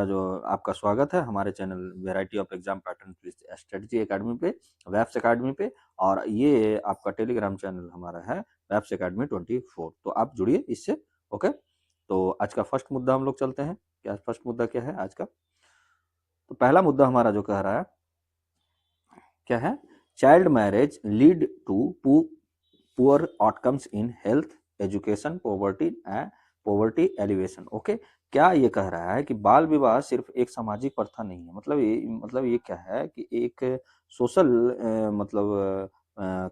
जो आपका स्वागत है हमारे channel variety of exam pattern strategy academy पे, वेब्स एकेडमी पे। और ये आपका टेलीग्राम चैनल हमारा है वेब्स एकेडमी 24। तो आप जुड़िए इससे। ओके, तो आज का फर्स्ट मुद्दा हम लोग चलते हैं। क्या फर्स्ट मुद्दा क्या है आज का? तो पहला मुद्दा हमारा जो कह रहा है क्या है, child marriage lead to poor outcomes in health, education, poverty elevation. Okay, क्या ये कह रहा है कि बाल विवाह सिर्फ एक सामाजिक प्रथा नहीं है, मतलब ये क्या है कि एक सोशल मतलब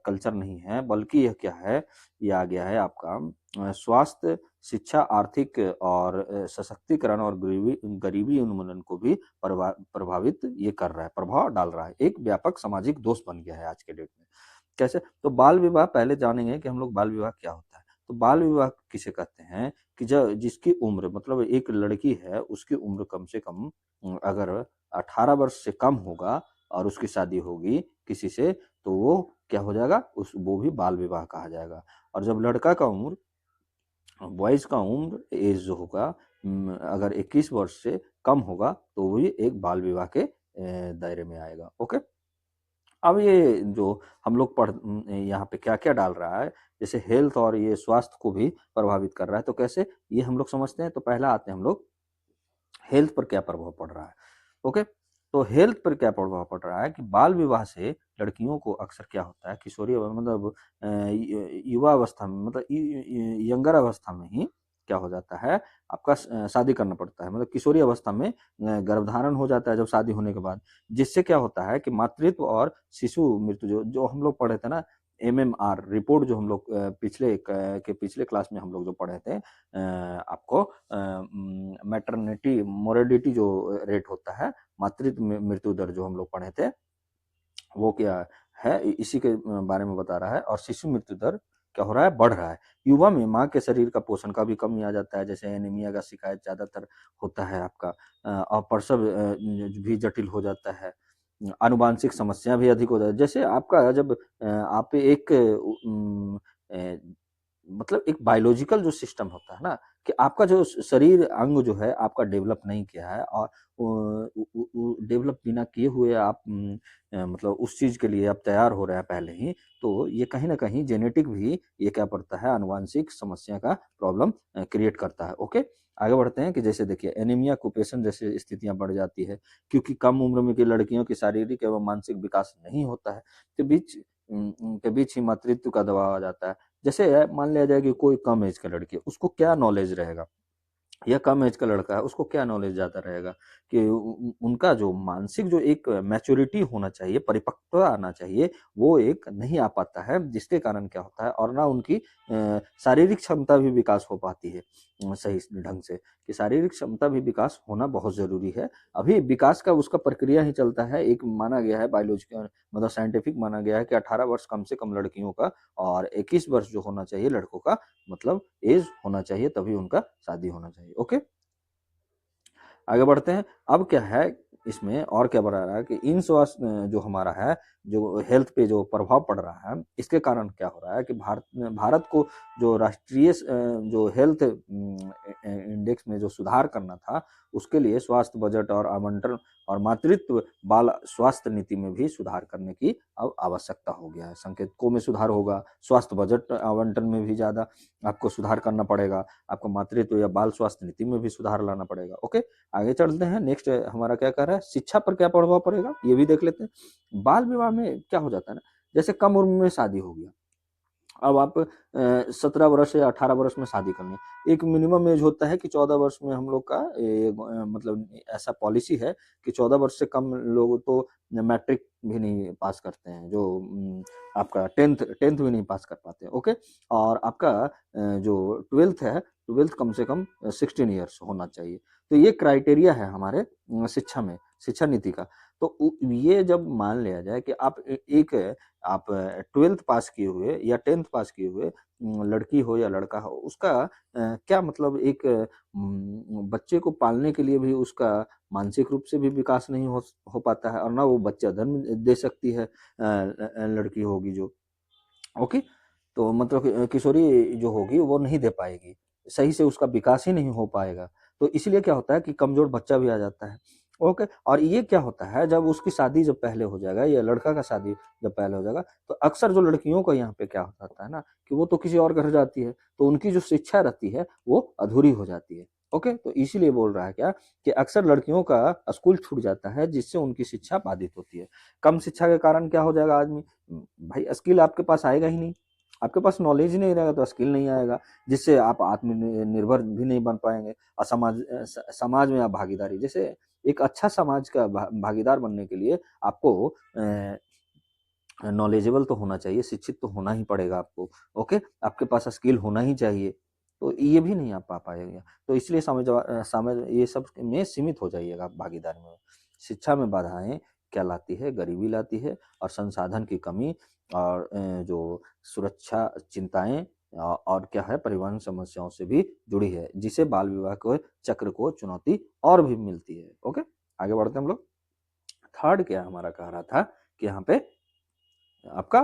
कल्चर नहीं है, बल्कि यह क्या है, ये आ गया है आपका स्वास्थ्य, शिक्षा, आर्थिक और सशक्तिकरण और गरीबी गरीबी उन्मूलन को भी प्रभावित ये कर रहा है, प्रभाव डाल रहा है। एक व्यापक सामाजिक दोष बन गया है आज के डेट में। कैसे? तो बाल विवाह पहले जानेंगे कि हम लोग बाल विवाह क्या होता है। तो बाल विवाह किसे कहते हैं कि जिसकी उम्र मतलब एक लड़की है, उसकी उम्र कम से कम अगर 18 वर्ष से कम होगा और उसकी शादी होगी किसी से, तो वो क्या हो जाएगा, वो भी बाल विवाह कहा जाएगा। और जब लड़का का उम्र, बॉयज का उम्र एज जो होगा अगर 21 वर्ष से कम होगा, तो वो भी एक बाल विवाह के दायरे में आएगा। ओके, अब ये जो हम लोग यहाँ पे क्या क्या डाल रहा है, जैसे हेल्थ और ये स्वास्थ्य को भी प्रभावित कर रहा है। तो कैसे, ये हम लोग समझते हैं। तो पहला आते हैं हम लोग हेल्थ पर क्या प्रभाव पड़ रहा है। ओके, तो हेल्थ पर क्या प्रभाव पड़ रहा है कि बाल विवाह से लड़कियों को अक्सर क्या होता है, किशोरी मतलब युवा अवस्था में, मतलब यंगर अवस्था में ही क्या हो जाता है, आपका शादी करना पड़ता है। मतलब किशोरी अवस्था में गर्भधारण हो जाता है जब शादी होने के बाद, जिससे क्या होता है कि मातृत्व और शिशु मृत्यु जो जो हम लोग पढ़े थे ना, MMR रिपोर्ट जो हम लोग पिछले क्लास में हम लोग जो पढ़े थे, आपको मैटरनिटी मोर्बिडिटी जो रेट होता है, मातृत्व मृत्यु दर जो हम लोग पढ़े थे, वो क्या है, इसी के बारे में बता रहा है। और शिशु मृत्यु दर क्या हो रहा है, बढ़ रहा है। युवा में माँ के शरीर का पोषण का भी कमी आ जाता है, जैसे एनीमिया का शिकायत ज्यादातर होता है आपका, और प्रसव भी जटिल हो जाता है। आनुवांशिक समस्या भी अधिक हो जाती है। जैसे आपका जब आप एक मतलब एक बायोलॉजिकल जो सिस्टम होता है ना, कि आपका जो शरीर अंग जो है आपका डेवलप नहीं किया है, और डेवलप बिना किए हुए आप मतलब उस चीज के लिए आप तैयार हो रहे हैं पहले ही, तो ये कहीं ना कहीं जेनेटिक भी ये क्या पड़ता है, आनुवांशिक समस्या का प्रॉब्लम क्रिएट करता है। ओके, आगे बढ़ते हैं कि जैसे देखिए एनीमिया, कुपोषण जैसे स्थितियां बढ़ जाती है, क्योंकि कम उम्र में की लड़कियों की शारीरिक एवं मानसिक विकास नहीं होता है, के बीच ही मातृत्व का दबाव आ जाता है। जैसे मान लिया जाए कि कोई कम एज का लड़की है, उसको क्या नॉलेज रहेगा, या कम एज का लड़का है उसको क्या नॉलेज ज़्यादा रहेगा, कि उनका जो मानसिक जो एक मैच्योरिटी होना चाहिए, परिपक्वता आना चाहिए, वो एक नहीं आ पाता है, जिसके कारण क्या होता है, और ना उनकी शारीरिक क्षमता भी विकास हो पाती है सही ढंग से, कि शारीरिक क्षमता भी विकास होना बहुत जरूरी है। अभी विकास का उसका प्रक्रिया ही चलता है। एक माना गया है बायोलॉजिकल मतलब साइंटिफिक माना गया है कि 18 वर्ष कम से कम लड़कियों का और 21 वर्ष जो होना चाहिए लड़कों का, मतलब एज होना चाहिए, तभी उनका शादी होना चाहिए। ओके, आगे बढ़ते हैं। अब क्या है इसमें और क्या बढ़ा रहा है कि इन स्वास्थ्य जो हमारा है, जो हेल्थ पे जो प्रभाव पड़ रहा है, इसके कारण क्या हो रहा है कि भारत को जो राष्ट्रीय जो हेल्थ इंडेक्स में जो सुधार करना था, उसके लिए स्वास्थ्य बजट और आवंटन और मातृत्व बाल स्वास्थ्य नीति में भी सुधार करने की अब आवश्यकता हो गया है। संकेतकों में सुधार होगा, स्वास्थ्य बजट आवंटन में भी ज्यादा आपको सुधार करना पड़ेगा, आपको मातृत्व या बाल स्वास्थ्य नीति में भी सुधार लाना पड़ेगा। ओके, आगे चलते हैं। नेक्स्ट हमारा क्या कह रहा है, शिक्षा पर क्या प्रभाव पड़ेगा, ये भी देख लेते हैं। बाल विवाह में क्या हो जाता है ना, जैसे कम उम्र में शादी हो गया, अब आप 17 वर्ष या 18 वर्ष में शादी करनी है। एक मिनिमम एज होता है कि 14 वर्ष में हम लोग का मतलब ऐसा पॉलिसी है कि 14 वर्ष से कम लोग तो मैट्रिक भी नहीं पास करते हैं, जो आपका टेंथ टेंथ भी नहीं पास कर पाते हैं। ओके, और आपका जो ट्वेल्थ है, ट्वेल्थ कम से कम 16 ईयर्स होना चाहिए। तो ये क्राइटेरिया है हमारे शिक्षा में, शिक्षा नीति का। तो ये जब मान लिया जाए कि आप 12th पास किए हुए या 10th पास किए हुए लड़की हो या लड़का हो, उसका क्या मतलब एक बच्चे को पालने के लिए भी उसका मानसिक रूप से भी विकास नहीं हो पाता है, और ना वो बच्चा जन्म दे सकती है लड़की होगी जो। ओके, तो मतलब किशोरी जो होगी वो नहीं दे पाएगी, सही से उसका विकास ही नहीं हो पाएगा। तो इसलिए क्या होता है कि कमज़ोर बच्चा भी आ जाता है। ओके, और ये क्या होता है जब उसकी शादी जब पहले हो जाएगा या लड़का का शादी जब पहले हो जाएगा, तो अक्सर जो लड़कियों को यहाँ पे क्या हो जाता है ना कि वो तो किसी और घर जाती है, तो उनकी जो शिक्षा रहती है वो अधूरी हो जाती है। ओके, तो इसीलिए बोल रहा है क्या कि अक्सर लड़कियों का स्कूल छूट जाता है जिससे उनकी शिक्षा बाधित होती है। कम शिक्षा के कारण क्या हो जाएगा आदमी, भाई स्किल आपके पास आएगा ही नहीं, आपके पास नॉलेज ही नहीं रहेगा तो स्किल नहीं आएगा, जिससे आप आत्मनिर्भर भी नहीं बन पाएंगे और समाज में आप भागीदारी, जैसे एक अच्छा समाज का भागीदार बनने के लिए आपको नॉलेजेबल तो होना चाहिए, शिक्षित तो होना ही पड़ेगा आपको। ओके, आपके पास स्किल होना ही चाहिए, तो ये भी नहीं आप पा पाएंगे। तो इसलिए समझ ये सब में सीमित हो जाइएगा आप भागीदारी में। शिक्षा में बाधाएं क्या लाती है, गरीबी लाती है और संसाधन की कमी और जो सुरक्षा चिंताएं और क्या है परिवहन समस्याओं से भी जुड़ी है, जिसे बाल विवाह के चक्र को चुनौती और भी मिलती है। ओके, आगे बढ़ते हैं हम लोग। थर्ड क्या हमारा कह रहा था कि यहाँ पे आपका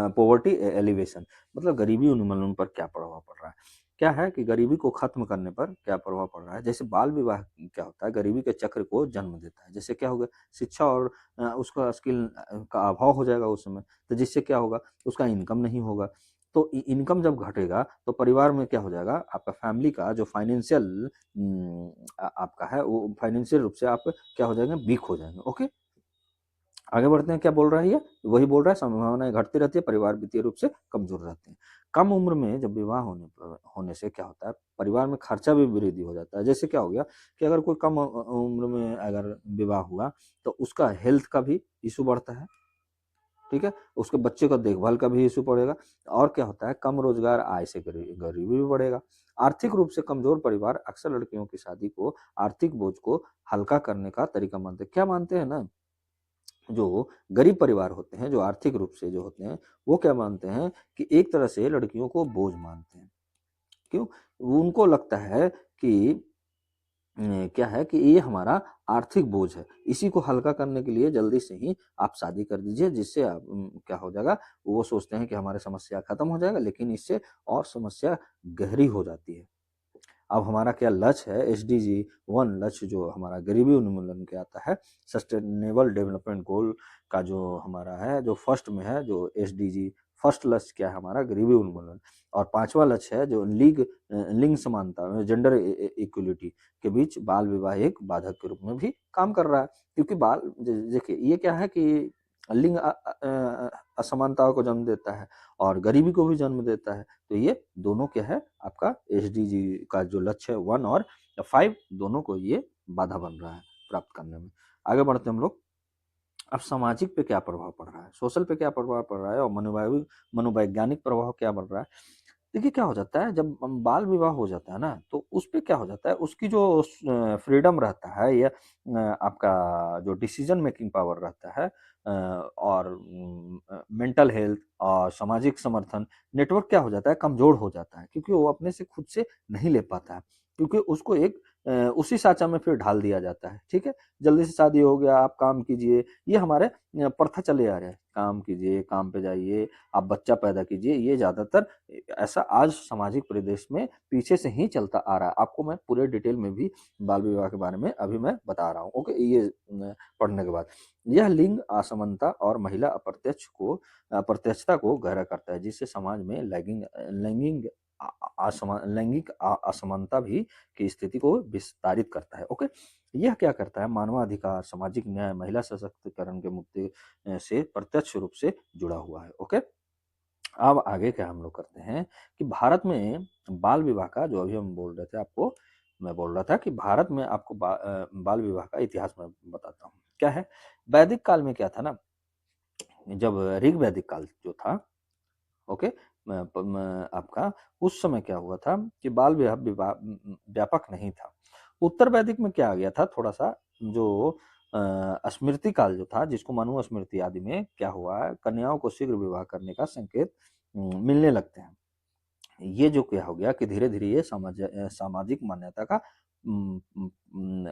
पॉवर्टी एलिवेशन, मतलब गरीबी उन्मूलन पर क्या प्रभाव पड़ रहा है। क्या है कि गरीबी को खत्म करने पर क्या प्रभाव पड़ रहा है। जैसे बाल विवाह क्या होता है, गरीबी के चक्र को जन्म देता है। जैसे क्या होगा, शिक्षा और उसका स्किल का अभाव हो जाएगा उस समय, तो जिससे क्या होगा, उसका इनकम नहीं होगा। तो इनकम जब घटेगा तो परिवार में क्या हो जाएगा, आपका फैमिली का जो फाइनेंशियल आपका है वो फाइनेंशियल रूप से आप क्या हो जाएंगे, वीक हो जाएंगे। ओके, आगे बढ़ते हैं। क्या बोल रहा है ये, वही बोल रहा है संभावनाएं घटती रहती है, परिवार वित्तीय रूप से कमजोर रहते हैं। कम उम्र में जब विवाह होने से क्या होता है, परिवार में खर्चा भी वृद्धि हो जाता है। जैसे क्या हो गया कि अगर कोई कम उम्र में अगर विवाह हुआ तो उसका हेल्थ का भी इशू बढ़ता है, ठीक है, उसके बच्चे का देखभाल का भी इशू पड़ेगा। और क्या होता है, कम रोजगार आय से गरीबी भी बढ़ेगा। आर्थिक रूप से कमजोर परिवार अक्सर लड़कियों की शादी को आर्थिक बोझ को हल्का करने का तरीका मानते हैं। क्या मानते हैं ना, जो गरीब परिवार होते हैं, जो आर्थिक रूप से जो होते हैं, वो क्या मानते हैं कि एक तरह से लड़कियों को बोझ मानते हैं। क्यों, उनको लगता है कि क्या है कि ये हमारा आर्थिक बोझ है, इसी को हल्का करने के लिए जल्दी से ही आप शादी कर दीजिए, जिससे आप क्या हो जाएगा, वो सोचते हैं कि हमारे समस्या खत्म हो जाएगा, लेकिन इससे और समस्या गहरी हो जाती है। अब हमारा क्या लक्ष्य है, SDG 1 लक्ष्य जो हमारा गरीबी उन्मूलन के आता है, सस्टेनेबल डेवलपमेंट गोल का जो हमारा है, जो फर्स्ट में है, जो SDG फर्स्ट लक्ष्य क्या है हमारा, गरीबी उन्मूलन। और पांचवा लक्ष्य है जो लिंग समानता, जेंडर इक्वलिटी के बीच बाल विवाह एक बाधक के रूप में भी काम कर रहा है। क्योंकि बाल देखिए ये क्या है कि लिंग असमानताओं को जन्म देता है और गरीबी को भी जन्म देता है। तो ये दोनों क्या है, आपका SDG का जो लक्ष्य है 1 और 5, दोनों को ये बाधा बन रहा है प्राप्त करने में। आगे बढ़ते हम लोग। अब सामाजिक पे क्या प्रभाव पड़ रहा है, सोशल पे क्या प्रभाव पड़ रहा है, और मनोवैज्ञानिक प्रभाव क्या पड़ रहा है। देखिए क्या हो जाता है, जब बाल विवाह हो जाता है ना, तो उस पे क्या हो जाता है, उसकी जो फ्रीडम रहता है या आपका जो डिसीजन मेकिंग पावर रहता है और मेंटल हेल्थ और सामाजिक समर्थन नेटवर्क क्या हो जाता है, कमजोर हो जाता है, क्योंकि वो अपने से खुद से नहीं ले पाता है, क्योंकि उसको एक उसी साँचा में फिर ढाल दिया जाता है। ठीक है, जल्दी से शादी हो गया, आप काम कीजिए, ये हमारे प्रथा चले आ रहे हैं, काम कीजिए, काम पे जाइए, आप बच्चा पैदा कीजिए, ये ज़्यादातर ऐसा आज सामाजिक परिवेश में पीछे से ही चलता आ रहा है। आपको मैं पूरे डिटेल में भी बाल विवाह के बारे में अभी मैं बता रहा हूँ। ओके, ये पढ़ने के बाद यह लिंग असमानता और महिला अप्रत्यक्षता को गहरा करता है, जिससे समाज में लैंगिक असमानता भी की स्थिति को विस्तारित करता है। ओके, यह क्या करता है, मानवाधिकार, सामाजिक न्याय, महिला सशक्तिकरण के मुद्दे से प्रत्यक्ष रूप से जुड़ा हुआ है। ओके, अब आगे क्या हम लोग करते हैं कि भारत में बाल विवाह का जो अभी हम बोल रहे थे आपको, मैं बोल रहा था कि भारत में आपको बाल विवाह का इतिहास मैं बताता हूँ। क्या है, वैदिक काल में क्या था ना, जब ऋग वैदिक काल जो था, ओके, आपका उस समय क्या हुआ था कि बाल विवाह व्यापक नहीं था। उत्तर वैदिक में क्या आ गया था, थोड़ा सा जो स्मृति काल जो था, जिसको मनु स्मृति आदि में क्या हुआ है, कन्याओं को शीघ्र विवाह करने का संकेत मिलने लगते हैं। ये जो क्या हो गया कि धीरे धीरे ये सामाजिक मान्यता का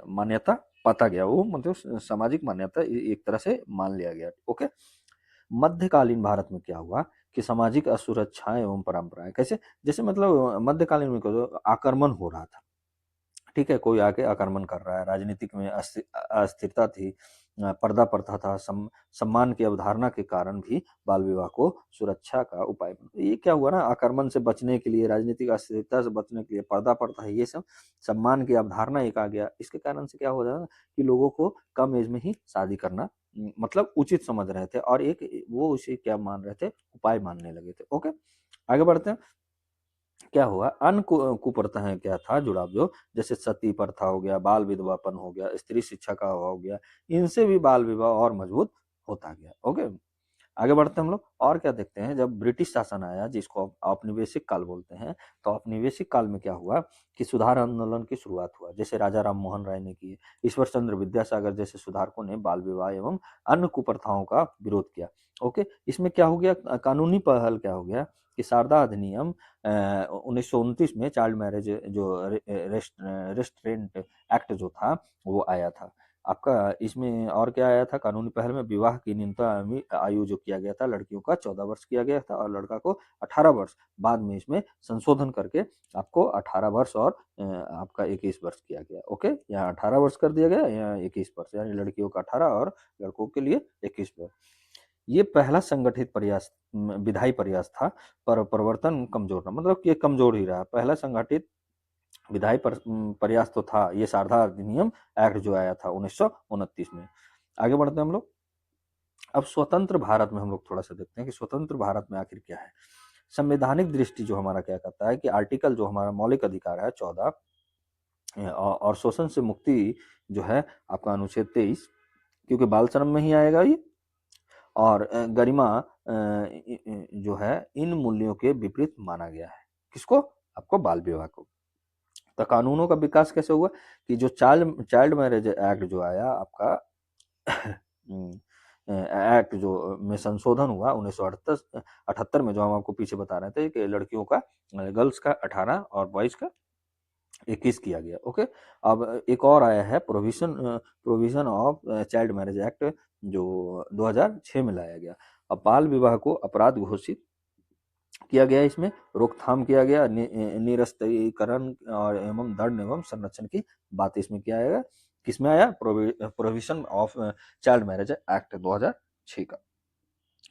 मान्यता पाता गया, वो मतलब सामाजिक मान्यता एक तरह से मान लिया गया। ओके, मध्यकालीन भारत में क्या हुआ कि सामाजिक असुरक्षाएं एवं परंपराएं कैसे, जैसे मतलब मध्यकालीन में आक्रमण हो रहा था, ठीक है, कोई आके आक्रमण कर रहा है, राजनीतिक में अस्थिरता थी, पर्दा प्रथा था, सम्मान की अवधारणा के कारण भी बाल विवाह को सुरक्षा का उपाय बना। ये क्या हुआ ना, आक्रमण से बचने के लिए, राजनीतिक अस्थिरता से बचने के लिए पर्दा प्रथा है, ये सब सम्मान की अवधारणा एक आ गया। इसके कारण से क्या हो रहा है कि लोगों को कम एज में ही शादी करना मतलब उचित समझ रहे थे, और एक वो उसे क्या मान रहे थे, उपाय मानने लगे थे। ओके, आगे बढ़ते हैं। क्या हुआ, अन्य कुप्रथाएं क्या था जुड़ाव, जो जैसे सती प्रथा हो गया, बाल विधवापन हो गया, स्त्री शिक्षा का अभाव हो गया, इनसे भी बाल विवाह और मजबूत होता गया। ओके, आगे बढ़ते हैं हम लोग। और क्या देखते हैं, जब ब्रिटिश शासन आया, जिसको औपनिवेशिक काल बोलते हैं, तो औपनिवेशिक काल में क्या हुआ कि सुधार आंदोलन की शुरुआत हुआ, जैसे राजा राम मोहन राय ने की, ईश्वर चंद्र विद्यासागर जैसे सुधारकों ने बाल विवाह एवं अन्य कुप्रथाओं का विरोध किया। ओके, इसमें क्या हो गया, कानूनी पहल क्या हो गया कि शारदा अधिनियम 1929 में चाइल्ड मैरिज जो रेस्ट्रेंट एक्ट जो था वो आया था आपका। इसमें और क्या आया था, कानूनी पहल में विवाह की न्यूनतम आयु जो किया गया था, लड़कियों का 14 वर्ष किया गया था और लड़का को 18 वर्ष। बाद में इसमें संशोधन करके आपको 18 वर्ष और आपका 21 वर्ष किया गया। ओके, यहाँ 18 वर्ष कर दिया गया, यहाँ 21 वर्ष, यानी लड़कियों का 18 और लड़कों के लिए 21 वर्ष। ये पहला संगठित प्रयास, विधायी प्रयास था, पर प्रवर्तन कमजोर था, मतलब ये कमजोर ही रहा। पहला संगठित विधायी प्रयास तो था ये शारदा अधिनियम एक्ट जो आया था 1929 में। आगे बढ़ते हैं हम लोग। अब स्वतंत्र भारत में हम लोग थोड़ा सा देखते हैं कि स्वतंत्र भारत में आखिर क्या है। संवैधानिक दृष्टि जो हमारा क्या कहता है कि आर्टिकल जो हमारा मौलिक अधिकार है 14 और शोषण से मुक्ति जो है आपका अनुच्छेद 23, क्योंकि बाल श्रम में ही आएगा ये, और गरिमा जो है इन मूल्यों के विपरीत माना गया है। किसको, आपको बाल विवाह को। तो कानूनों का विकास कैसे हुआ कि जो चाइल्ड चाइल्ड मैरिज एक्ट जो आया आपका एक्ट जो में संशोधन हुआ 1978 में, जो हम आपको पीछे बता रहे थे कि लड़कियों का, गर्ल्स का 18 और बॉयज का 21 किया गया। ओके, अब एक और आया है provision of child marriage act जो 2006 में लाया गया। अब बाल विवाह को अपराध घोषित किया गया, इसमें रोकथाम किया गया, निरस्तीकरण और एवं दंड एवं संरक्षण की बात इसमें किया आएगा। किसमें आया, provision of child marriage act 2006 का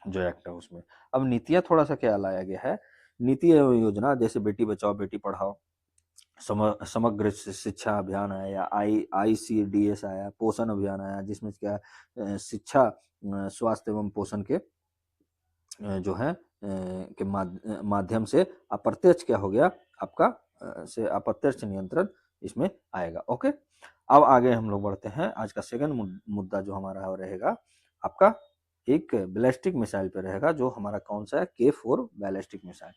जो एक्ट है उसमें। अब नीतियां थोड़ा सा क्या लाया गया है, नीति एवं योजना, जैसे बेटी बचाओ बेटी पढ़ाओ, समग्र शिक्षा अभियान आया, ICDS आया, पोषण अभियान आया, जिसमें क्या शिक्षा, स्वास्थ्य एवं पोषण के जो है के माध्यम से अप्रत्यक्ष क्या हो गया आपका से अप्रत्यक्ष नियंत्रण इसमें आएगा। ओके, अब आगे हम लोग बढ़ते हैं। आज का सेकंड मुद्दा जो हमारा रहेगा आपका एक बैलिस्टिक मिसाइल पे रहेगा, जो हमारा कौन सा है, K4 बैलिस्टिक मिसाइल।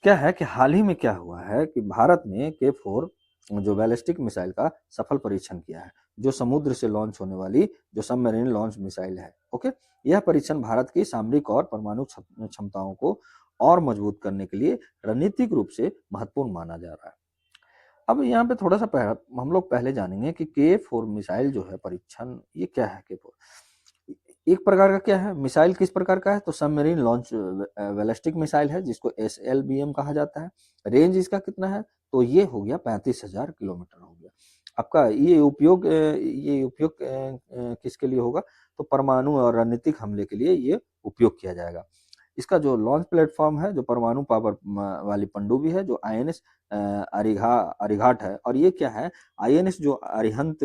क्या है कि हाल ही में क्या हुआ है कि भारत ने K4 जो बैलिस्टिक मिसाइल का सफल परीक्षण किया है, जो समुद्र से लॉन्च होने वाली जो सबमरीन लॉन्च मिसाइल है। ओके, यह परीक्षण भारत की सामरिक और परमाणु क्षमताओं को और मजबूत करने के लिए रणनीतिक रूप से महत्वपूर्ण माना जा रहा है। अब यहाँ पे थोड़ा सा हम लोग पहले जानेंगे कि K4 मिसाइल जो है परीक्षण, ये क्या है। K4 एक प्रकार का क्या है, मिसाइल किस प्रकार का है, तो सबमरीन लॉन्च बैलिस्टिक मिसाइल है, जिसको SLBM कहा जाता है। रेंज इसका कितना है, तो ये हो गया 35,000 किलोमीटर हो गया आपका। ये उपयोग किसके लिए होगा, तो परमाणु और रणनीतिक हमले के लिए ये उपयोग किया जाएगा। इसका जो लॉन्च प्लेटफॉर्म है, जो परमाणु पावर वाली पनडुब्बी है, जो INS अरिघाट है, और ये क्या है, INS जो अरिहंत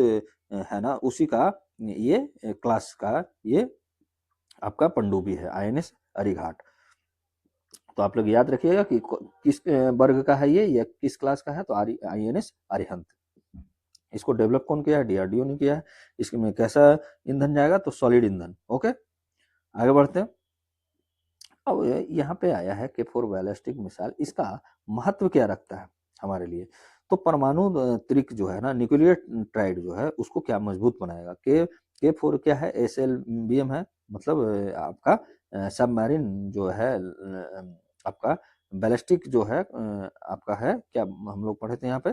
है ना, उसी का ये क्लास का ये आपका पनडुब्बी है, INS अरिघाट। तो आप लोग याद रखिएगा कि किस वर्ग का है ये, या किस क्लास का है, तो INS अरिहंत। इसको डेवलप कौन किया है, DRDO ने किया है। इसमें कैसा ईंधन जाएगा, तो सॉलिड ईंधन। ओके, आगे बढ़ते हैं। अब यहाँ पे आया है K4 बैलिस्टिक मिसाइल, इसका महत्व क्या रखता है हमारे लिए, तो परमाणु त्रिक जो है ना, न्यूक्लियर ट्राइड जो है, उसको क्या मजबूत बनाएगा। K4 क्या है, SLBM है, मतलब आपका सबमरीन जो है आपका बैलिस्टिक जो है आपका है क्या, हम लोग पढ़े थे यहाँ पे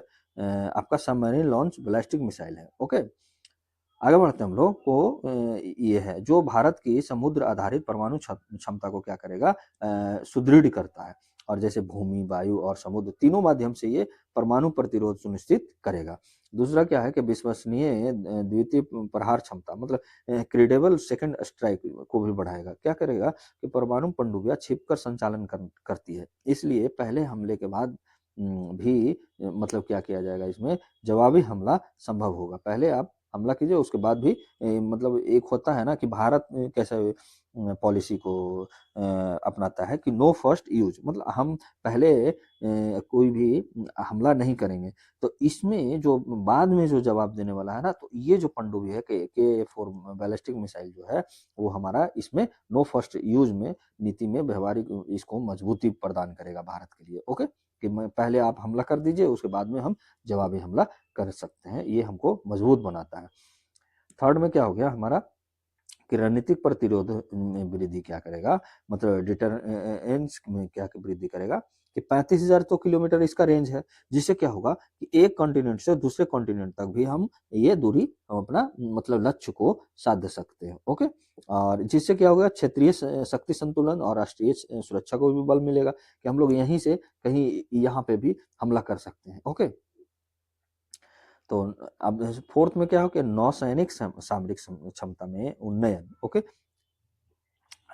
आपका सबमरीन लॉन्च बैलिस्टिक मिसाइल है। ओके, आगे बढ़ते हैं हम लोग को ये है जो भारत की समुद्र आधारित परमाणु क्षमता को क्या करेगा, सुदृढ़ करता है, और जैसे भूमि, वायु और समुद्र तीनों माध्यम से ये परमाणु प्रतिरोध सुनिश्चित करेगा। दूसरा क्या है कि विश्वसनीय द्वितीय प्रहार क्षमता, मतलब क्रेडिबल सेकंड स्ट्राइक को भी बढ़ाएगा। क्या करेगा कि परमाणु पनडुब्बियां छिपकर संचालन करती है, इसलिए पहले हमले के बाद भी मतलब क्या किया जाएगा, इसमें जवाबी हमला संभव होगा। पहले आप हमला कीजिए, उसके बाद भी मतलब एक होता है ना कि भारत कैसे पॉलिसी को अपनाता है कि नो फर्स्ट यूज, मतलब हम पहले कोई भी हमला नहीं करेंगे। तो इसमें जो बाद में जो जवाब देने वाला है ना, तो ये जो पनडुब्बी है के 4 बैलिस्टिक मिसाइल जो है वो हमारा इसमें नो फर्स्ट यूज में नीति में व्यवहारिक इसको मजबूती प्रदान करेगा भारत के लिए। ओके, कि मैं पहले आप हमला कर दीजिए, उसके बाद में हम जवाबी हमला कर सकते हैं, ये हमको मजबूत बनाता है। थर्ड में क्या हो गया हमारा कि रणनीतिक प्रतिरोध में वृद्धि क्या करेगा, मतलब डिटरेंस में क्या वृद्धि करेगा कि 35,000 तो किलोमीटर इसका रेंज है, जिससे क्या होगा कि एक कॉन्टिनेंट से दूसरे कॉन्टिनेंट तक भी हम ये दूरी अपना मतलब लक्ष्य को साध सकते हैं। ओके, और जिससे क्या होगा, क्षेत्रीय शक्ति संतुलन और राष्ट्रीय सुरक्षा को भी बल मिलेगा कि हम लोग यहीं से कहीं यहाँ पे भी हमला कर सकते हैं। ओके, तो अब फोर्थ में क्या हो कि नौसैनिक सामरिक क्षमता में उन्नयन। ओके,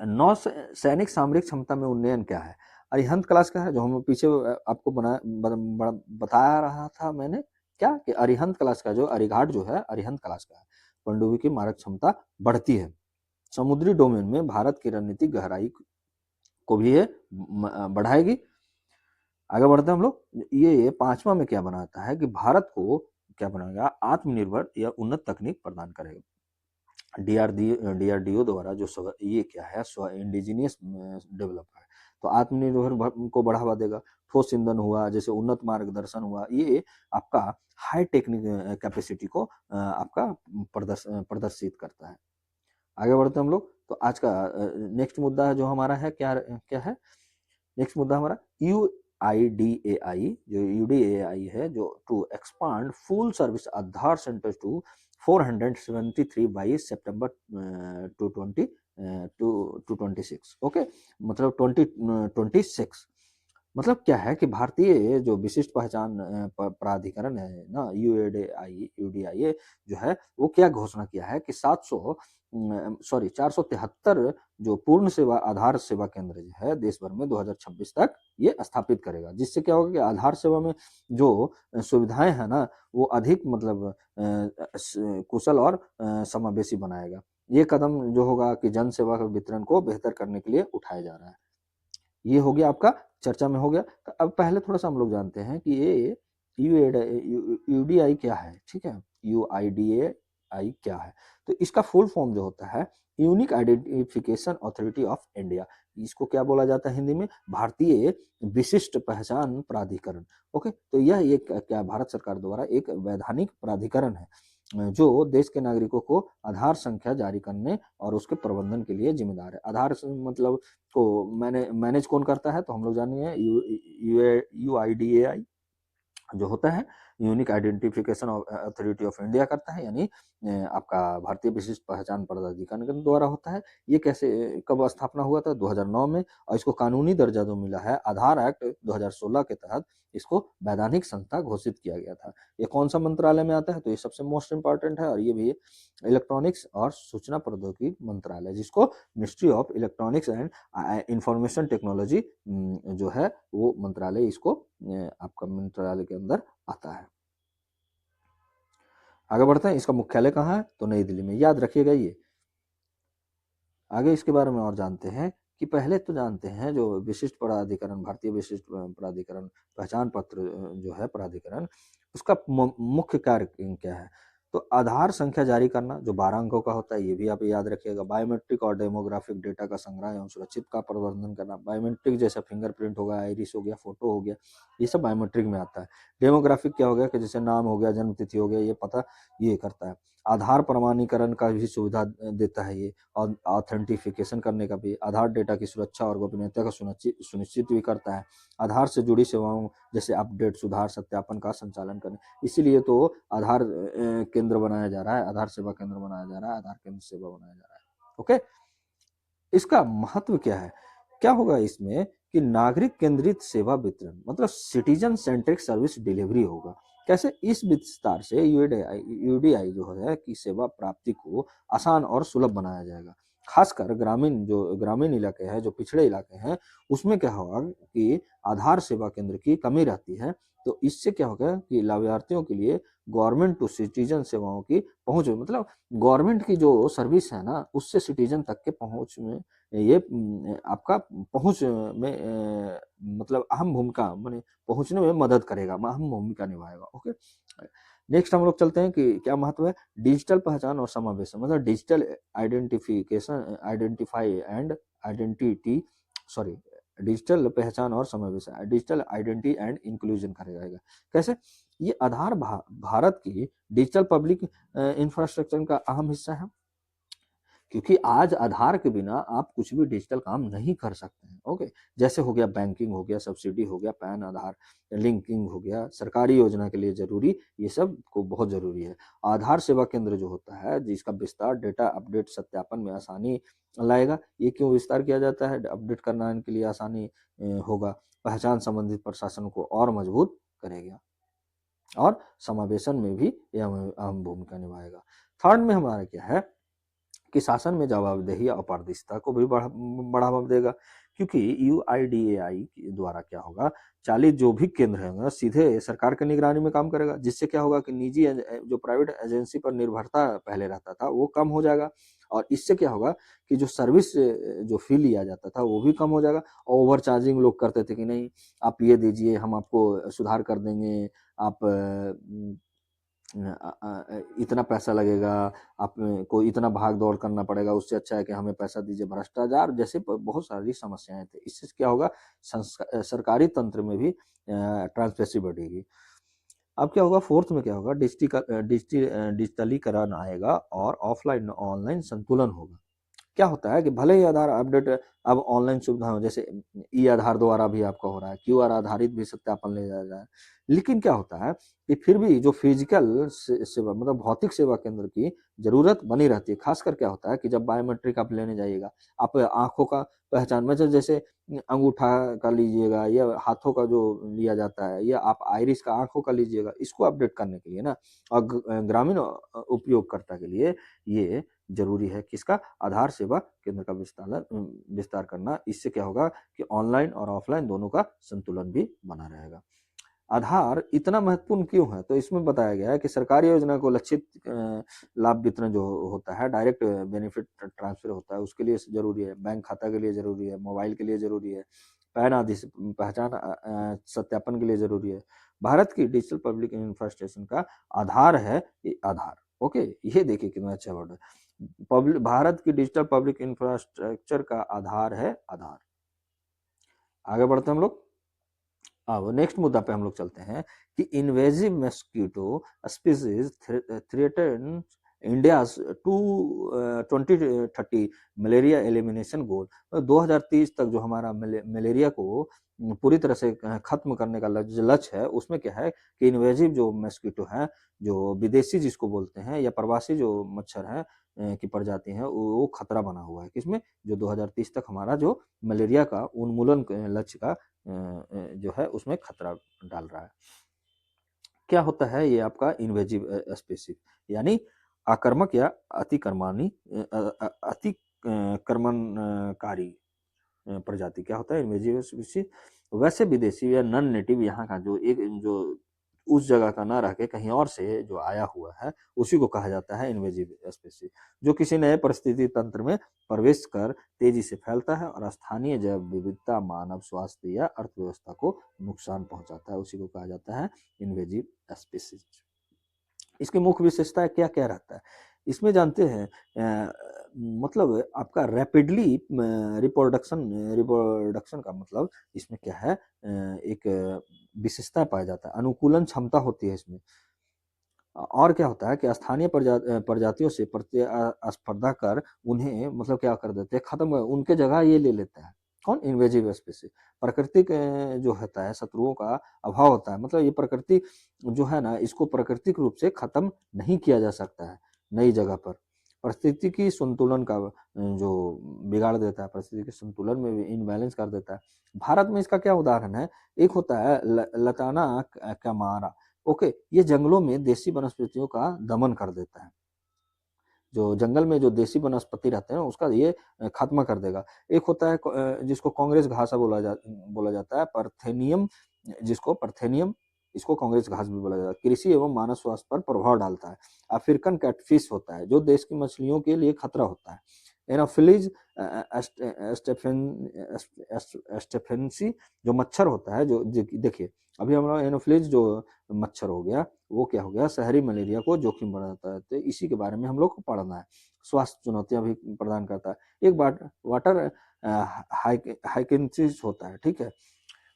नौसैनिक सामरिक क्षमता में उन्नयन क्या है, अरिहंत क्लास का है, जो हम पीछे आपको बता रहा था मैंने क्या कि अरिहंत क्लास का जो अरिघाट जो है अरिहंत क्लास का है, पनडुब्बी की मारक क्षमता बढ़ती है। समुद्री डोमेन में भारत की रणनीतिक गहराई को भी ये बढ़ाएगी। आगे बढ़ते हैं हम लोग। ये पांचवा में क्या बनाता है कि भारत को क्या बनाएगा, आत्मनिर्भर या उन्नत तकनीक प्रदान करेगा। डीआरडीओ द्वारा जो ये क्या है, स्व इंडिजिनियस डेवलप है, तो आत्मनिर्भर को बढ़ावा देगा। ठोस ईंधन हुआ, जैसे उन्नत मार्गदर्शन हुआ, ये आपका हाई टेक्निक कैपेसिटी को आपका प्रदर्शित करता है। आगे बढ़ते हैं हम लोग। तो आज का नेक्स्ट मुद्दा जो हमारा है क्या क्या है, नेक्स्ट मुद्दा हमारा UIDAI, जो UDAI है, जो to expand full service Aadhaar centre to 473 by सितंबर 2026। ओके, मतलब 2026, मतलब क्या है कि भारतीय जो विशिष्ट पहचान प्राधिकरण है ना, यूडीआई जो है, वो क्या घोषणा किया है कि 473 जो पूर्ण सेवा आधार सेवा केंद्र जो है देश भर में 2026 तक ये स्थापित करेगा। जिससे क्या होगा कि आधार सेवा में जो सुविधाएं है ना, वो अधिक मतलब कुशल और समावेशी बनाएगा। ये कदम जो होगा कि जन सेवा के वितरण को बेहतर करने के लिए उठाया जा रहा है। ये हो गया आपका, चर्चा में हो गया। तो अब पहले थोड़ा सा हम लोग जानते हैं कि ये यूडीआई क्या है। ठीक है, UIDAI क्या है, तो इसका फुल फॉर्म जो होता है unique identification authority of India. इसको क्या बोला जाता है हिंदी में, भारतीय विशिष्ट पहचान प्राधिकरण। ओके, तो यह एक क्या भारत सरकार द्वारा एक वैधानिक प्राधिकरण है जो देश के नागरिकों को आधार संख्या जारी करने और उसके प्रबंधन के लिए जिम्मेदार है। आधार मतलब को मैनेज कौन करता है, तो हम लोग जानिए UIDAI जो होता है unique identification authority of India करता है, यानी आपका भारतीय विशिष्ट पहचान प्राधिकरण के द्वारा होता है। ये कैसे कब स्थापना हुआ था, 2009 में, और इसको कानूनी दर्जा जो मिला है आधार एक्ट 2016 के तहत इसको वैधानिक संस्था घोषित किया गया था। ये कौन सा मंत्रालय में आता है, तो ये सबसे मोस्ट इंपॉर्टेंट है, और ये भी इलेक्ट्रॉनिक्स और सूचना प्रौद्योगिकी मंत्रालय, जिसको ministry of electronics and information technology जो है वो मंत्रालय इसको आपका मंत्रालय के अंदर आता है। आगे बढ़ते हैं, इसका मुख्यालय कहाँ है, तो नई दिल्ली में, याद रखिएगा ये। आगे इसके बारे में और जानते हैं कि पहले तो जानते हैं जो विशिष्ट प्राधिकरण, भारतीय विशिष्ट प्राधिकरण पहचान पत्र जो है प्राधिकरण, उसका मुख्य कार्य क्या है, तो आधार संख्या जारी करना जो 12 अंकों का होता है, ये भी आप याद रखिएगा। बायोमेट्रिक और डेमोग्राफिक डेटा का संग्रह एवं सुरक्षित का प्रबंधन करना। बायोमेट्रिक जैसे फिंगरप्रिंट हो गया, आइरिस हो गया, फोटो हो गया, ये सब बायोमेट्रिक में आता है। डेमोग्राफिक क्या हो गया कि जैसे नाम हो गया, जन्म तिथि हो गया, ये पता ये करता है। आधार प्रमाणीकरण का भी सुविधा देता है ये, और ऑथेंटिफिकेशन करने का भी। आधार डेटा की सुरक्षा और गोपनीयता का सुनिश्चित भी करता है। आधार से जुड़ी सेवाओं जैसे अपडेट, सुधार, सत्यापन का संचालन करने, इसीलिए तो आधार केंद्र बनाया जा रहा है, आधार सेवा केंद्र बनाया जा रहा है, आधार केंद्र सेवा बनाया जा रहा है। ओके, इसका महत्व क्या है, क्या होगा इसमें कि नागरिक केंद्रित सेवा वितरण, मतलब सिटीजन सेंट्रिक सर्विस डिलीवरी होगा। कैसे? इस विस्तार से यूडीआई जो है कि सेवा प्राप्ति को आसान और सुलभ बनाया जाएगा। खासकर ग्रामीण इलाके हैं, जो पिछड़े इलाके हैं, उसमें क्या होगा कि आधार सेवा केंद्र की कमी रहती है। तो इससे क्या होगा कि लाभार्थियों के लिए गवर्नमेंट टू सिटीजन सेवाओं की पहुंच, मतलब गवर्नमेंट की जो सर्विस है ना, उससे सिटीजन तक के पहुंच में ये आपका पहुंच में मतलब अहम भूमिका, माने पहुंचने में मदद करेगा, अहम भूमिका निभाएगा। ओके, नेक्स्ट हम लोग चलते हैं कि क्या महत्व है डिजिटल पहचान और समावेशन, मतलब digital identification, identify and identity, sorry, digital पहचान और समावेशन, डिजिटल आइडेंटिटी एंड इंक्लूजन करेगा। कैसे? ये आधार भारत की डिजिटल पब्लिक इंफ्रास्ट्रक्चर का अहम हिस्सा है, क्योंकि आज आधार के बिना आप कुछ भी डिजिटल काम नहीं कर सकते हैं। ओके, जैसे हो गया बैंकिंग, हो गया सब्सिडी, हो गया पैन आधार लिंकिंग, हो गया सरकारी योजना के लिए जरूरी, ये सब को बहुत जरूरी है। आधार सेवा केंद्र जो होता है, जिसका विस्तार डेटा अपडेट सत्यापन में आसानी लाएगा। ये क्यों विस्तार किया जाता है? अपडेट करना इनके लिए आसानी होगा, पहचान संबंधित प्रशासन को और मजबूत करेगा, और समावेशन में भी यह अहम भूमिका निभाएगा। थर्ड में हमारा क्या है कि शासन में जवाबदेही और पारदर्शिता को भी बढ़ावा देगा, क्योंकि यूआईडीएआई द्वारा क्या होगा, 40 जो भी केंद्र है सीधे सरकार की निगरानी में काम करेगा, जिससे क्या होगा कि निजी जो प्राइवेट एजेंसी पर निर्भरता पहले रहता था वो कम हो जाएगा, और इससे क्या होगा कि जो सर्विस जो फी लिया जाता था वो भी कम हो जाएगा। ओवर चार्जिंग लोग करते थे कि नहीं आप ये दीजिए, हम आपको सुधार कर देंगे, आप इतना पैसा लगेगा, आपको इतना भाग दौड़ करना पड़ेगा, उससे अच्छा है कि हमें पैसा दीजिए। भ्रष्टाचार जैसे बहुत सारी समस्याएं थे। इससे क्या होगा, सरकारी तंत्र में भी ट्रांसपेरेंसी बढ़ेगी। अब क्या होगा, फोर्थ में क्या होगा, डिजिटलीकरण आएगा और ऑफलाइन ऑनलाइन संतुलन होगा। क्या होता है कि भले ही आधार अपडेट अब ऑनलाइन सुविधा हो, जैसे ई आधार द्वारा भी आपका हो रहा है, क्यूआर आधारित भी सत्यापन ले जा रहा है, लेकिन क्या होता है कि फिर भी जो फिजिकल सेवा, मतलब भौतिक सेवा केंद्र की जरूरत बनी रहती है। खासकर क्या होता है कि जब बायोमेट्रिक आप लेने जाइएगा, आप आंखों का पहचान, मतलब जैसे अंगूठा का लीजिएगा या हाथों का जो लिया जाता है, या आप आइरिस का आंखों का लीजिएगा, इसको अपडेट करने के लिए ना, और ग्रामीण उपयोगकर्ता के लिए ये जरूरी है, किसका? आधार सेवा केंद्र का विस्तार करना। इससे क्या होगा कि ऑनलाइन और ऑफलाइन दोनों का संतुलन भी बना रहेगा। आधार इतना महत्वपूर्ण क्यों है? तो इसमें बताया गया है कि सरकारी योजना को लक्षित लाभ वितरण जो होता है, डायरेक्ट बेनिफिट ट्रांसफर होता है, उसके लिए जरूरी है। बैंक खाता के लिए जरूरी है, मोबाइल के लिए जरूरी है, पैन आदि पहचान सत्यापन के लिए जरूरी है। भारत की डिजिटल पब्लिक इंफ्रास्ट्रक्चर का आधार है ये आधार। ओके, ये देखिए कितना अच्छा वर्ड है। भारत की डिजिटल पब्लिक इंफ्रास्ट्रक्चर का आधार है आधार। आगे बढ़ते हैं हम लोग। अब नेक्स्ट मुद्दा पे हम लोग चलते हैं कि invasive mosquito species threaten India to 2030 malaria elimination goal. 2030 तक जो हमारा मलेरिया को पूरी तरह से खत्म करने का लक्ष्य है, उसमें क्या है कि इन्वेजिव जो मस्कीटो है, जो विदेशी जिसको बोलते हैं, या प्रवासी जो मच्छर है की प्रजाति है, वो खतरा बना हुआ है। किसमें? जो 2030 तक हमारा जो मलेरिया का उन्मूलन लक्ष्य का जो है उसमें खतरा डाल रहा है। क्या होता है ये आपका इन्वेजिव स्पीसीज, यानी आक्रामक या अतिक्रमणकारी प्रजाति। क्या होता है इन्वेजिव स्पीसीज? वैसे विदेशी या नॉन नेटिव यहाँ का जो उस जगह का ना रह के कहीं और से जो आया हुआ है, उसी को कहा जाता है इन्वेजिव स्पीसीज, जो किसी नए परिस्थिति तंत्र में प्रवेश कर तेजी से फैलता है और स्थानीय जैव विविधता, मानव स्वास्थ्य या अर्थव्यवस्था को नुकसान पहुंचाता है, उसी को कहा जाता है इन्वेजिव स्पीसीज। इसकी मुख्य विशेषता क्या क्या रहता है इसमें जानते हैं? मतलब आपका रैपिडली रिप्रोडक्शन का मतलब इसमें क्या है, एक विशेषता पाया जाता है, अनुकूलन क्षमता होती है इसमें। और क्या होता है कि स्थानीय प्रजातियों से प्रतिस्पर्धा कर उन्हें मतलब क्या कर देते हैं, खत्म उनके जगह ये ले लेता है। कौन? Invasive species. प्राकृतिक जो होता है शत्रुओं का अभाव होता है, मतलब ये प्रकृति जो है ना, इसको प्राकृतिक रूप से खत्म नहीं किया जा सकता है नई जगह पर। परिस्थितिकी संतुलन का जो बिगाड़ देता है, परिस्थितिकी संतुलन में इम्बैलेंस कर देता है। भारत में इसका क्या उदाहरण है, एक होता है लताना कैमारा, ओके, ये जंगलों में देसी वनस्पतियों का दमन कर देता है। जो जंगल में जो देसी वनस्पति रहते हैं उसका ये खात्मा कर देगा। एक होता है जिसको कांग्रेस घास बोला जाता है, पार्थेनियम, जिसको पार्थेनियम, इसको कांग्रेस घास भी बोला जाता है, कृषि एवं मानव स्वास्थ्य पर प्रभाव डालता है। अफ्रीकन कैटफिश होता है जो देश की मछलियों के लिए खतरा होता है। एनाफिलीज स्टेफेंसी जो मच्छर होता है, जो देखिए अभी हमारा एनाफिलीज जो मच्छर हो गया, वो क्या हो गया, शहरी मलेरिया को जोखिम बढ़ाता है। तो इसी के बारे में हम लोग को पढ़ना है। स्वास्थ्य चुनौतियां भी प्रदान करता है। एक वाटर हाइकिन्सिस होता है, ठीक है,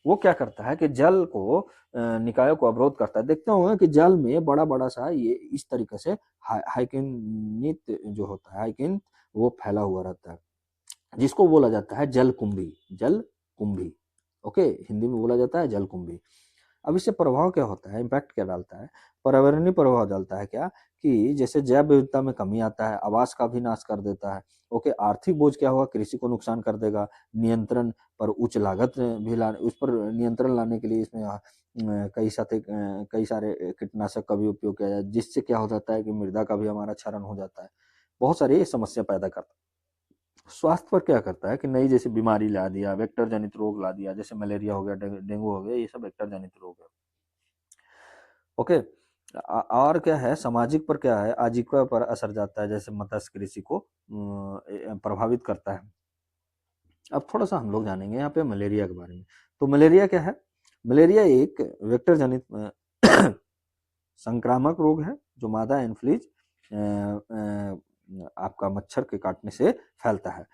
वो क्या करता है कि जल को निकायों को अवरोध करता है। देखते होंगे कि जल में बड़ा बड़ा सा ये इस तरीके से हाइकिनित जो होता है, हाइकिन, वो फैला हुआ रहता है, जिसको बोला जाता है जल कुंभी, जल कुंभी, ओके, हिंदी में बोला जाता है जल कुंभी। अब इससे प्रभाव क्या होता है, इम्पैक्ट क्या डालता है, पर्यावरणीय प्रभाव डालता है क्या, कि जैसे जैव विविधता में कमी आता है, आवास का भी नाश कर देता है, ओके, आर्थिक बोझ क्या होगा, कृषि को नुकसान कर देगा, नियंत्रण पर उच्च लागत भी लाने, उस पर नियंत्रण लाने के लिए इसमें कई सारे कीटनाशक का भी उपयोग किया जाए, जिससे क्या हो जाता है कि मृदा का भी हमारा क्षरण हो जाता है, बहुत सारी समस्या पैदा करता है। स्वास्थ्य पर क्या करता है कि नई जैसे बीमारी ला दिया, वेक्टर जनित रोग ला दिया, जैसे मलेरिया हो गया, डेंगू हो गया, ये सब वेक्टर जनित रोग है, ओके। और क्या है, सामाजिक पर क्या है, आजीविका पर असर जाता है, जैसे मत्स्य कृषि को प्रभावित करता है। अब थोड़ा सा हम लोग जानेंगे यहाँ पे मलेरिया के बारे में। तो मलेरिया क्या है, मलेरिया एक वेक्टर जनित संक्रामक रोग है जो मादा एनफ्लूएंजा आपका मच्छर के काटने से फैलता है,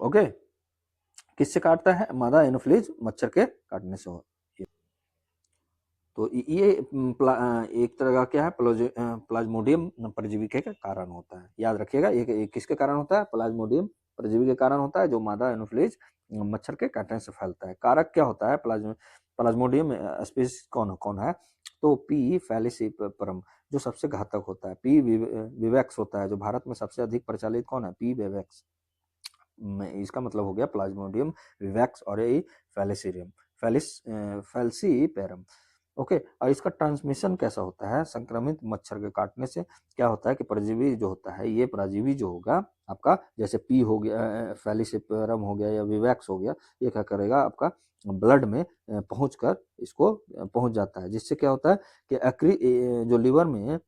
ओके। किससे काटता है, मादा एनोफ्लीज मच्छर के काटने से हो। तो ये एक तरह का क्या है, प्लाज्मोडियम परजीवी के कारण होता है, याद रखिएगा, ये किसके कारण होता है, प्लाज्मोडियम परजीवी के कारण होता है, जो मादा एनोफ्लीज मच्छर के काटने से फैलता है। कारक क्या होता है, प्लाज्मोडियम स्पीशीज कौन कौन है, तो पी फैलिसिपरम जो सबसे घातक होता है, पी विवैक्स होता है, जो भारत में सबसे अधिक प्रचलित कौन है, पी विवैक्स, इसका मतलब हो गया प्लाज्मोडियम विवैक्स और ए फैलिसीरियम फैल्सीपेरम, ओके। और इसका ट्रांसमिशन कैसा होता है, संक्रमित मच्छर के काटने से क्या होता है कि परजीवी जो होता है, ये परजीवी जो होगा आपका, जैसे पी हो गया, फैलिसिपेरम हो गया या विवैक्स हो गया, ये क्या करेगा, आपका ब्लड में पहुंचकर इसको पहुंच जाता है, जिससे क्या होता है कि जो लीवर में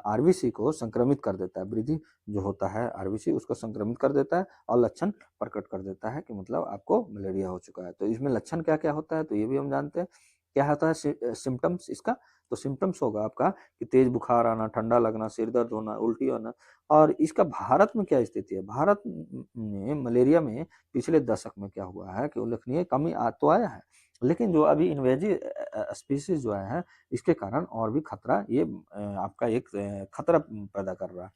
आरबीसी को संक्रमित कर देता है, वृद्धि जो होता है आरबीसी उसको संक्रमित कर देता है और लक्षण प्रकट कर देता है कि मतलब आपको मलेरिया हो चुका है। तो इसमें लक्षण क्या क्या होता है, तो ये भी हम जानते हैं क्या होता है, सिम्टम्स इसका, तो सिम्टम्स होगा आपका कि तेज बुखार आना, ठंडा लगना, सिर दर्द होना, उल्टी होना। और इसका भारत में क्या स्थिति है, भारत में मलेरिया में पिछले दशक में क्या हुआ है कि उल्लेखनीय कमी तो आया है, लेकिन जो अभी इन्वेजिव स्पीसीज जो आए हैं इसके कारण और भी खतरा, ये आपका एक खतरा पैदा कर रहा है।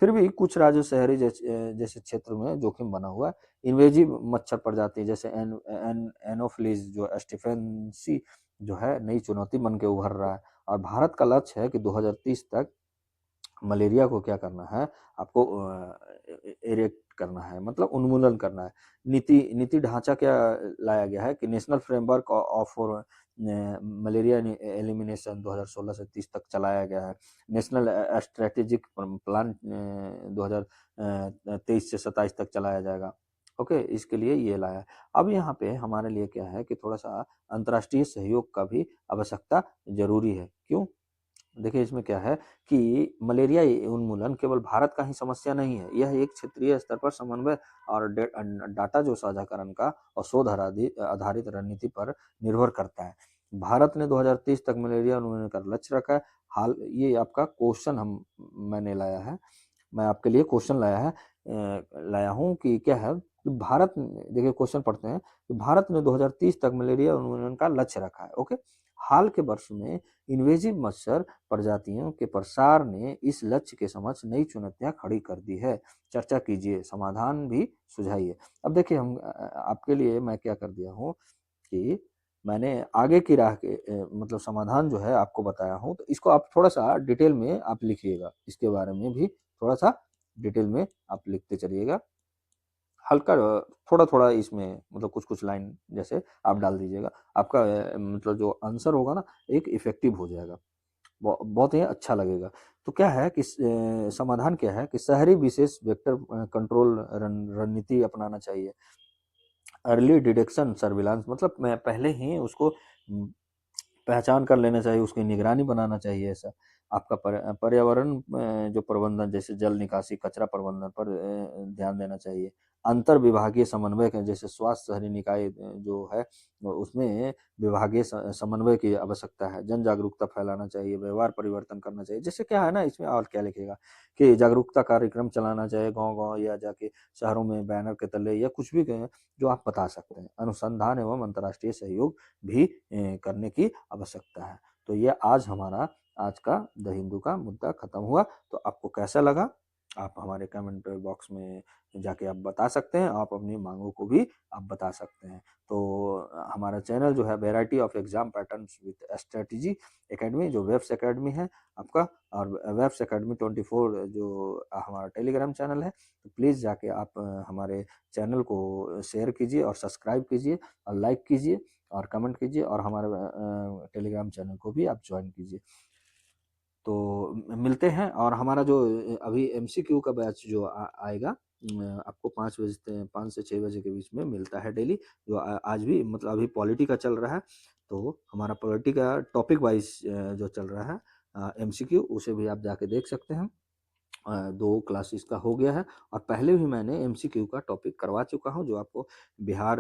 फिर भी कुछ राज्य शहरी जैसे क्षेत्र में जोखिम बना हुआ है। इन्वेजिव मच्छर प्रजाति जैसे एनोफिलीज जो स्टेफेंसी जो है नई चुनौती बन के उभर रहा है, और भारत का लक्ष्य है कि 2030 तक मलेरिया को क्या करना है, आपको इरेक्ट करना है, मतलब उन्मूलन करना है। नीति ढांचा क्या लाया गया है कि national framework of malaria elimination 2016 से 30 तक चलाया गया है। नेशनल स्ट्रेटेजिक प्लान 2023 से 27 तक चलाया जाएगा, ओके, इसके लिए ये लाया। अब यहाँ पे हमारे लिए क्या है कि थोड़ा सा अंतर्राष्ट्रीय सहयोग का भी आवश्यकता जरूरी है। क्यों, देखिए इसमें क्या है कि मलेरिया उन्मूलन केवल भारत का ही समस्या नहीं है, यह एक क्षेत्रीय स्तर पर समन्वय और डाटा जो साझाकरण का और शोध आधारित रणनीति पर निर्भर करता है। भारत ने 2030 तक मलेरिया उन्मूलन का लक्ष्य रखा है। हाल ये आपका क्वेश्चन मैंने लाया है, मैं आपके लिए क्वेश्चन लाया हूँ कि क्या है, भारत, देखिए क्वेश्चन पढ़ते हैं कि भारत ने 2030 तक मलेरिया उन्मूलन का लक्ष्य रखा है, ओके। हाल के वर्ष में इन्वेजिव मच्छर प्रजातियों के प्रसार ने इस लक्ष्य के समक्ष नई चुनौतियां खड़ी कर दी है। चर्चा कीजिए, समाधान भी सुझाइए। अब देखिए हम आपके लिए मैं क्या कर दिया हूँ कि मैंने आगे की राह के मतलब समाधान जो है आपको बताया हूँ, तो इसको आप थोड़ा-सा डिटेल में आप लिखिएगा। इसके बारे में भी थोड़ा-सा डिटेल में आप लिखते चलिएगा। हल्का थोड़ा-थोड़ा इसमें मतलब कुछ-कुछ लाइन जैसे आप डाल दीजिएगा। आपका मतलब जो आंसर होगा ना, एक इफ़ेक्टिव हो जाएगा। बहुत ही अच्छा लगेगा। तो क्या है कि समाधान क्या है कि शहरी विशेष वेक्टर कंट्रोल रणनीति अपनाना चाहिए। अर्ली डिटेक्शन सर्विलांस मतलब मैं पहले ही उसको पहचान कर लेना चाहिए, उसकी निगरानी बनाना चाहिए ऐसा। आपका पर्यावरण जो प्रबंधन जैसे जल निकासी, कचरा प्रबंधन पर ध्यान देना चाहिए। अंतर विभागीय समन्वय के जैसे स्वास्थ्य शहरी निकाय जो है उसमें विभागीय समन्वय की आवश्यकता है। जन जागरूकता फैलाना चाहिए, व्यवहार परिवर्तन करना चाहिए। जैसे क्या है ना इसमें और क्या लिखेगा कि जागरूकता कार्यक्रम चलाना चाहिए गाँव-गाँव या जाके शहरों में बैनर के तले या कुछ भी जो आप बता सकते हैं। अनुसंधान एवं अंतर्राष्ट्रीय सहयोग भी करने की आवश्यकता है। तो ये आज हमारा आज का द हिंदू का मुद्दा खत्म हुआ। तो आपको कैसा लगा? आप हमारे कमेंट बॉक्स में जाके आप बता सकते हैं। आप अपनी माँगों को भी आप बता सकते हैं। तो हमारा चैनल जो है variety of exam patterns with strategy academy जो वेब्स एकेडमी है आपका और वेब्स एकेडमी 24 जो हमारा टेलीग्राम चैनल है। तो प्लीज़ जाके आप हमारे चैनल को शेयर कीजिए और सब्सक्राइब कीजिए और लाइक कीजिए और कमेंट कीजिए और हमारे टेलीग्राम चैनल को भी आप ज्वाइन कीजिए। तो मिलते हैं और हमारा जो अभी एमसीक्यू का बैच जो आएगा आपको 5 बजे से 5 से 6 बजे के बीच में मिलता है डेली। जो आज भी मतलब अभी पॉलिटी का चल रहा है, तो हमारा पॉलिटी का टॉपिक वाइज़ जो चल रहा है एमसीक्यू उसे भी आप जाके देख सकते हैं। 2 क्लासेस का हो गया है और पहले भी मैंने एमसीक्यू का टॉपिक करवा चुका हूँ, जो आपको बिहार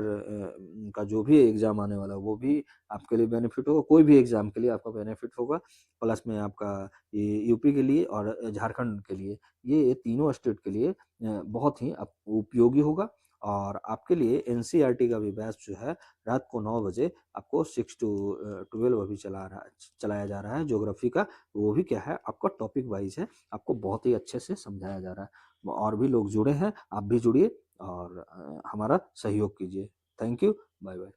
का जो भी एग्ज़ाम आने वाला है, वो भी आपके लिए बेनिफिट होगा, कोई भी एग्ज़ाम के लिए आपका बेनिफिट होगा। प्लस में आपका ये यूपी के लिए और झारखंड के लिए, ये तीनों स्टेट के लिए बहुत ही उपयोगी होगा और आपके लिए एनसीईआरटी का भी बैच जो है, रात को 9 बजे आपको 6 टू 12 अभी चलाया जा रहा है ज्योग्राफ़ी का। वो भी क्या है, आपका टॉपिक वाइज़ है। आपको बहुत ही अच्छे से समझाया जा रहा है और भी लोग जुड़े हैं, आप भी जुड़िए और हमारा सहयोग कीजिए। Thank you, bye bye.